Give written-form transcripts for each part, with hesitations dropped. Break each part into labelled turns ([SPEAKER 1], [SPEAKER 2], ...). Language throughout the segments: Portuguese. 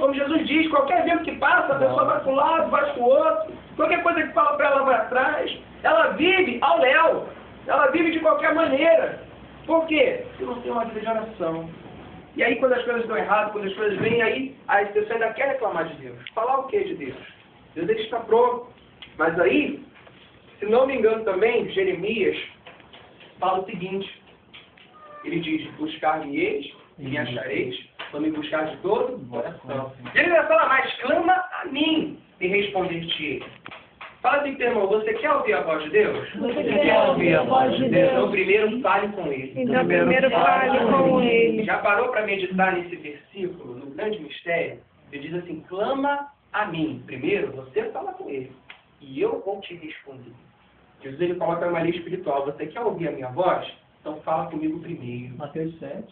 [SPEAKER 1] como Jesus diz, qualquer vento que passa, a pessoa vai para um lado, vai para o outro. Qualquer coisa que fala para ela vai atrás. Ela vive ao léu. Ela vive de qualquer maneira. Por quê? Porque não tem uma vida de oração. E aí, quando as coisas estão erradas, quando as coisas vêm, aí a pessoa ainda quer reclamar de Deus. Falar o que de Deus? Deus ele está pronto. Mas aí, se não me engano também, Jeremias fala o seguinte. Ele diz, buscar-me-eis e me achareis, quando me buscar de todo o coração. Ele vai falar mais, clama a mim e responder-te-ei. Fala assim, teu irmão, você quer ouvir a voz de Deus?
[SPEAKER 2] Você quer ouvir a voz de Deus?
[SPEAKER 1] Então primeiro fale com Ele.
[SPEAKER 2] Então primeiro fale com Ele.
[SPEAKER 1] Já parou para meditar nesse versículo, no grande mistério? Ele diz assim, clama a mim. Primeiro você fala com Ele e eu vou te responder. Jesus ele coloca uma lei espiritual. Você quer ouvir a minha voz? Então fala comigo primeiro.
[SPEAKER 3] Mateus 7,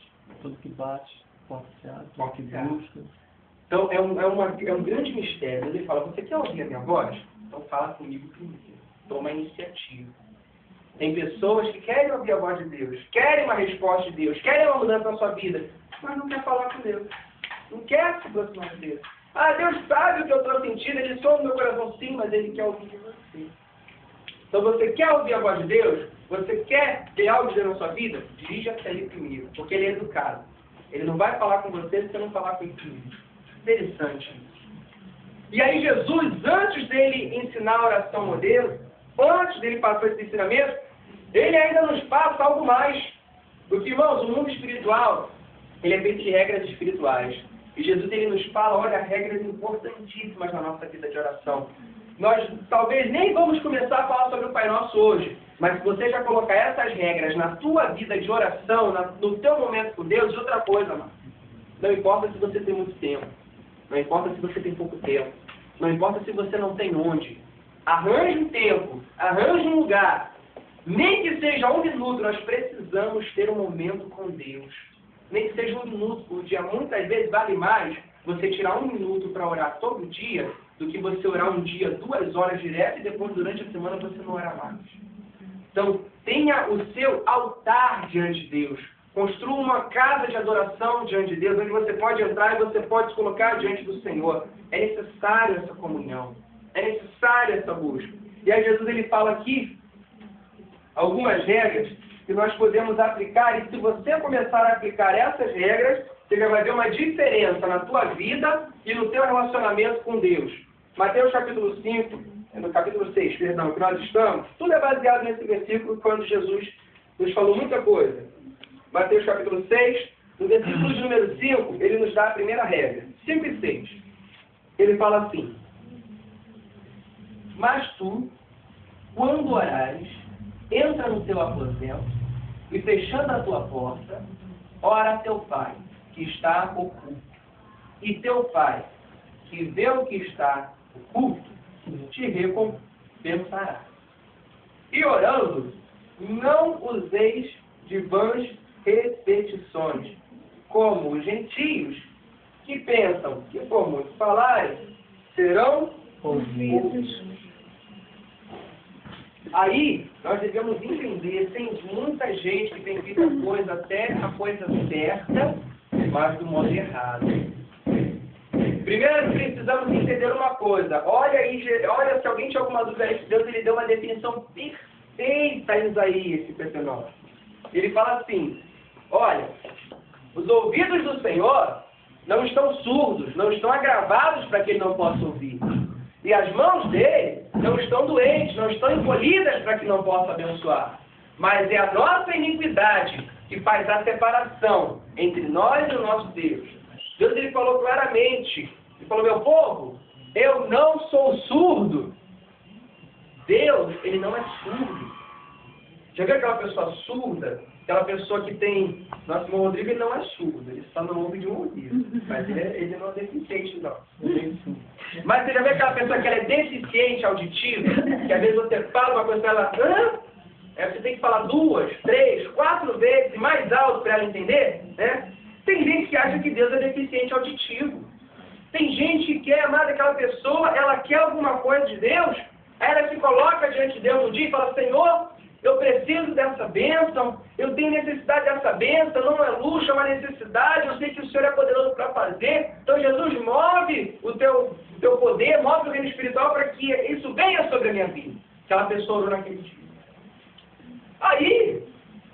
[SPEAKER 3] tudo que bate, porta se abre, tudo que busca.
[SPEAKER 1] Então é um grande mistério. Ele fala, você quer ouvir a minha voz? Então fala comigo primeiro. Toma a iniciativa. Tem pessoas que querem ouvir a voz de Deus, querem uma resposta de Deus, querem uma mudança na sua vida, mas não quer falar com Deus. Não quer se aproximar de Deus. Ah, Deus sabe o que eu estou sentindo, Ele soa no meu coração sim, mas Ele quer ouvir de você. Então você quer ouvir a voz de Deus? Você quer ter algo de Deus na sua vida? Dirija-se a Ele primeiro, porque Ele é educado. Ele não vai falar com você se você não falar com Ele primeiro. Interessante isso. E aí Jesus, antes dele ensinar a oração modelo, antes dele passar esse ensinamento, ele ainda nos passa algo mais. Porque, irmãos, o mundo espiritual, ele é feito de regras espirituais. E Jesus, ele nos fala, olha, regras importantíssimas na nossa vida de oração. Nós talvez nem vamos começar a falar sobre o Pai Nosso hoje, mas se você já colocar essas regras na tua vida de oração, no teu momento com Deus, outra coisa, mano. Não importa se você tem muito tempo. Não importa se você tem pouco tempo. Não importa se você não tem onde. Arranje um tempo. Arranje um lugar. Nem que seja 1 minuto, nós precisamos ter um momento com Deus. Nem que seja 1 minuto por dia. Muitas vezes vale mais você tirar 1 minuto para orar todo dia do que você orar um dia 2 horas direto e depois durante a semana você não orar mais. Então, tenha o seu altar diante de Deus. Construa uma casa de adoração diante de Deus, onde você pode entrar e você pode se colocar diante do Senhor. É necessário essa comunhão. É necessário essa busca. E aí Jesus ele fala aqui algumas regras que nós podemos aplicar. E se você começar a aplicar essas regras, você já vai ver uma diferença na tua vida e no teu relacionamento com Deus. Mateus capítulo 5, no capítulo 6, perdão, que nós estamos, tudo é baseado nesse versículo quando Jesus nos falou muita coisa. Mateus capítulo 6, no versículo de número 5, ele nos dá a primeira regra. 5 e 6. Ele fala assim: mas tu, quando orares, entra no teu aposento e fechando a tua porta, ora a teu Pai, que está oculto. E teu Pai, que vê o que está oculto, te recompensará. E orando, não useis de vãs repetições, como os gentios, que pensam que por muito falarem, serão ouvidos. Aí, nós devemos entender, tem muita gente que tem feito a coisa até a coisa certa, mas do modo errado. Primeiro, precisamos entender uma coisa. Olha, se alguém tinha alguma dúvida aí, Deus ele deu uma definição perfeita em Isaías 59. Ele fala assim, olha, os ouvidos do Senhor não estão surdos, não estão agravados para que ele não possa ouvir. E as mãos dele não estão doentes, não estão encolhidas para que não possa abençoar. Mas é a nossa iniquidade que faz a separação entre nós e o nosso Deus. Deus ele falou claramente, ele falou, meu povo, eu não sou surdo. Deus, ele não é surdo. Já viu aquela pessoa surda? Aquela pessoa que tem... Nosso irmão Rodrigo ele não é surdo, ele só não ouve de um ouvido. Mas ele não é deficiente, não. Mas você já viu aquela pessoa que ela é deficiente auditiva? Que às vezes você fala uma coisa para ela... Hã? Aí você tem que falar 2, 3, 4 vezes e mais alto para ela entender, né? Tem gente que acha que Deus é deficiente auditivo. Tem gente que quer amar daquela pessoa, ela quer alguma coisa de Deus, aí ela se coloca diante de Deus um dia e fala, Senhor, eu preciso dessa bênção, eu tenho necessidade dessa bênção, não é luxo, é uma necessidade, eu sei que o Senhor é poderoso para fazer. Então Jesus move o teu poder, move o reino espiritual para que isso venha sobre a minha vida. Aquela pessoa orou naquele dia. Aí,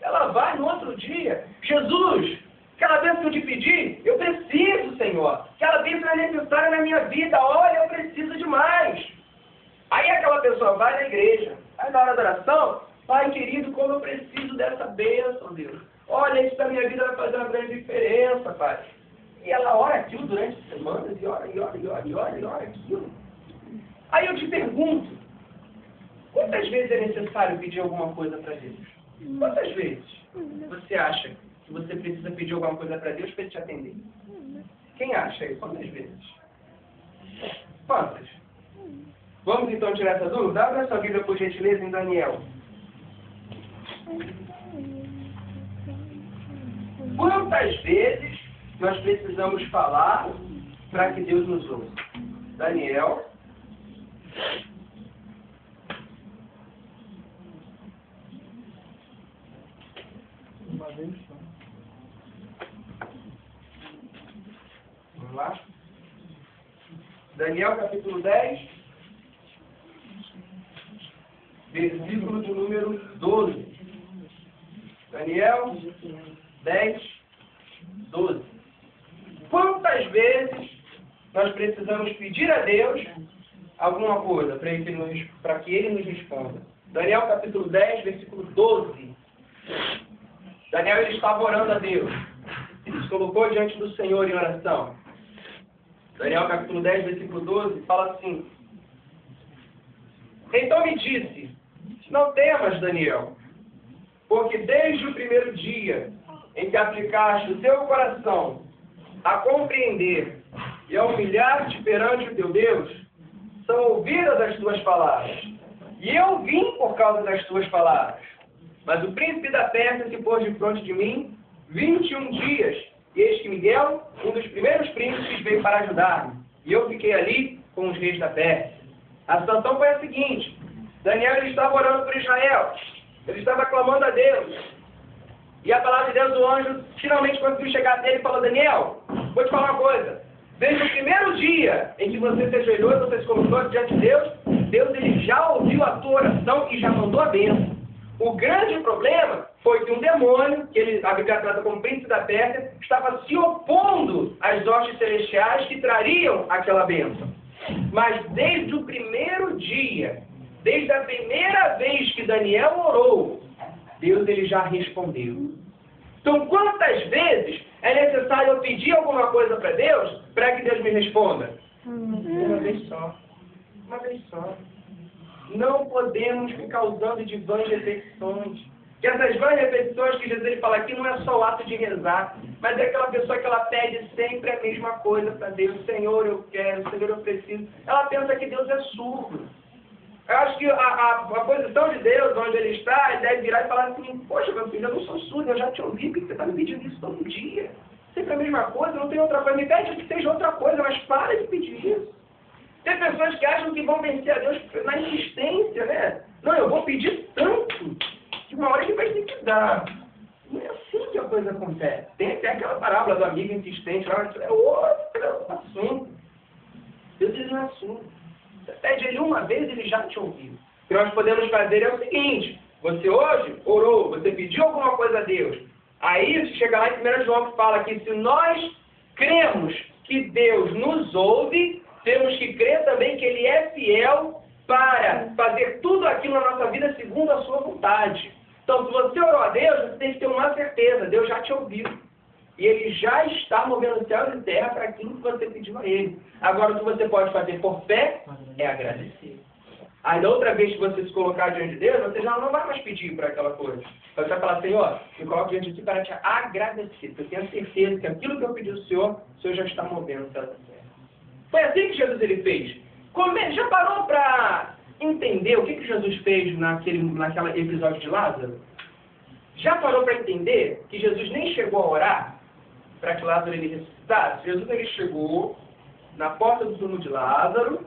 [SPEAKER 1] ela vai no outro dia, Jesus, aquela bênção que eu te pedi, eu preciso, Senhor. Aquela bênção é necessária na minha vida, olha, eu preciso demais. Aí aquela pessoa vai na igreja, aí na hora da oração, Pai querido, como eu preciso dessa bênção, Deus. Olha, isso na minha vida vai fazer uma grande diferença, Pai. E ela ora aquilo durante semanas, e ora aquilo. Aí eu te pergunto, quantas vezes é necessário pedir alguma coisa para Deus? Quantas vezes você acha que você precisa pedir alguma coisa para Deus para Ele te atender? Quem acha aí? Quantas vezes? Quantas? Vamos então tirar essa dúvida? Abra sua Bíblia, por gentileza, em Daniel. Quantas vezes nós precisamos falar para que Deus nos ouça? Daniel.
[SPEAKER 3] Uma vez só.
[SPEAKER 1] Vamos lá. Daniel, capítulo 10, versículo de número 12. Daniel 10, 12. Quantas vezes nós precisamos pedir a Deus alguma coisa para que Ele nos responda? Daniel capítulo 10, versículo 12. Daniel, ele estava orando a Deus. Ele se colocou diante do Senhor em oração. Daniel capítulo 10, versículo 12, fala assim: então me disse, não temas, Daniel, porque desde o primeiro dia em que aplicaste o teu coração a compreender e a humilhar-te perante o teu Deus, são ouvidas as tuas palavras. E eu vim por causa das tuas palavras. Mas o príncipe da Pérsia se pôs defronte de mim 21 dias, e eis que Miguel, um dos primeiros príncipes, veio para ajudar-me. E eu fiquei ali com os reis da Pérsia. A situação foi a seguinte: Daniel ele estava orando por Israel. Ele estava clamando a Deus. E a palavra de Deus, o anjo, finalmente conseguiu chegar dele e falou: Daniel, vou te falar uma coisa. Desde o primeiro dia em que você se ajoelhou e você se colocou diante de Deus, Deus ele já ouviu a tua oração e já mandou a bênção. O grande problema foi que um demônio, que a Bíblia trata como príncipe da Pérsia, estava se opondo às hostes celestiais que trariam aquela bênção. Mas desde o primeiro dia, desde a primeira vez que Daniel orou, Deus ele já respondeu. Então, quantas vezes é necessário eu pedir alguma coisa para Deus para que Deus me responda? Uma vez só. Uma vez só. Não podemos ficar usando de vãs repetições. E essas vãs repetições que Jesus ele fala aqui não é só o ato de rezar, mas é aquela pessoa que ela pede sempre a mesma coisa para Deus. Senhor, eu quero. Senhor, eu preciso. Ela pensa que Deus é surdo. Eu acho que a posição de Deus, onde Ele está, ele deve virar e falar assim: poxa, meu filho, eu não sou surdo, eu já te ouvi, porque você está me pedindo isso todo dia. Sempre a mesma coisa, não tem outra coisa. Me pede que seja outra coisa, mas para de pedir isso. Tem pessoas que acham que vão vencer a Deus na insistência, né? Não, eu vou pedir tanto, que uma hora Ele vai ter que dar. Não é assim que a coisa acontece. Tem até aquela parábola do amigo insistente, lá, é outro assunto. Deus ele não é surdo. Você pede Ele uma vez, Ele já te ouviu. O que nós podemos fazer é o seguinte: você hoje orou, você pediu alguma coisa a Deus. Aí chega lá em 1 João que fala que se nós cremos que Deus nos ouve, temos que crer também que Ele é fiel para fazer tudo aquilo na nossa vida segundo a sua vontade. Então, se você orou a Deus, você tem que ter uma certeza: Deus já te ouviu. E Ele já está movendo céus e terra para aquilo que você pediu a Ele. Agora, o que você pode fazer por fé é agradecer. Aí, da outra vez que você se colocar diante de Deus, você já não vai mais pedir por aquela coisa. Você vai falar: Senhor, me coloco diante de Ti para Te agradecer. Porque eu tenho certeza que aquilo que eu pedi ao Senhor, o Senhor já está movendo céus e terra. Foi assim que Jesus ele fez. Já parou para entender o que Jesus fez naquele episódio de Lázaro? Já parou para entender que Jesus nem chegou a orar para que Lázaro ele ressuscitasse? Jesus ele chegou na porta do túmulo de Lázaro,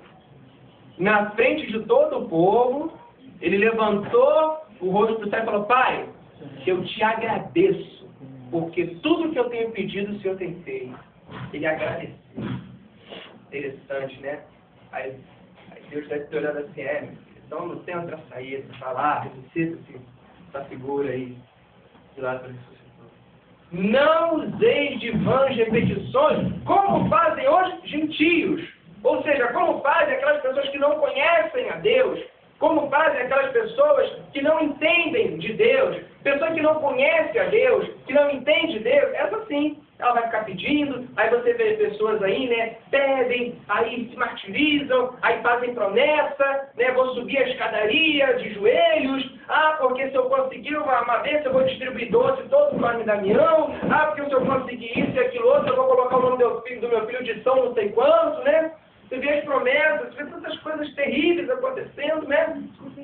[SPEAKER 1] na frente de todo o povo, ele levantou o rosto do céu e falou, Pai, eu te agradeço, porque tudo que eu tenho pedido o Senhor tem feito. Ele agradeceu. Interessante, né? Aí Deus deve ter olhado assim, meu filho, então não tem outra saída, falar, ressuscita essa figura aí de lá para ressuscitou. Não useis de vãs repetições, como fazem os gentios. Ou seja, como fazem aquelas pessoas que não conhecem a Deus, como fazem aquelas pessoas que não entendem de Deus, pessoa que não conhece a Deus, que não entende Deus, essa sim, ela vai ficar pedindo, aí você vê pessoas aí, né, pedem, aí se martirizam, aí fazem promessa, né, vou subir a escadaria de joelhos, porque se eu conseguir uma vez eu vou distribuir doce todo o nome Damião, porque se eu conseguir isso e aquilo outro, eu vou colocar o nome do meu filho de São não sei quanto, né? Você vê as promessas, você vê tantas coisas terríveis acontecendo, né?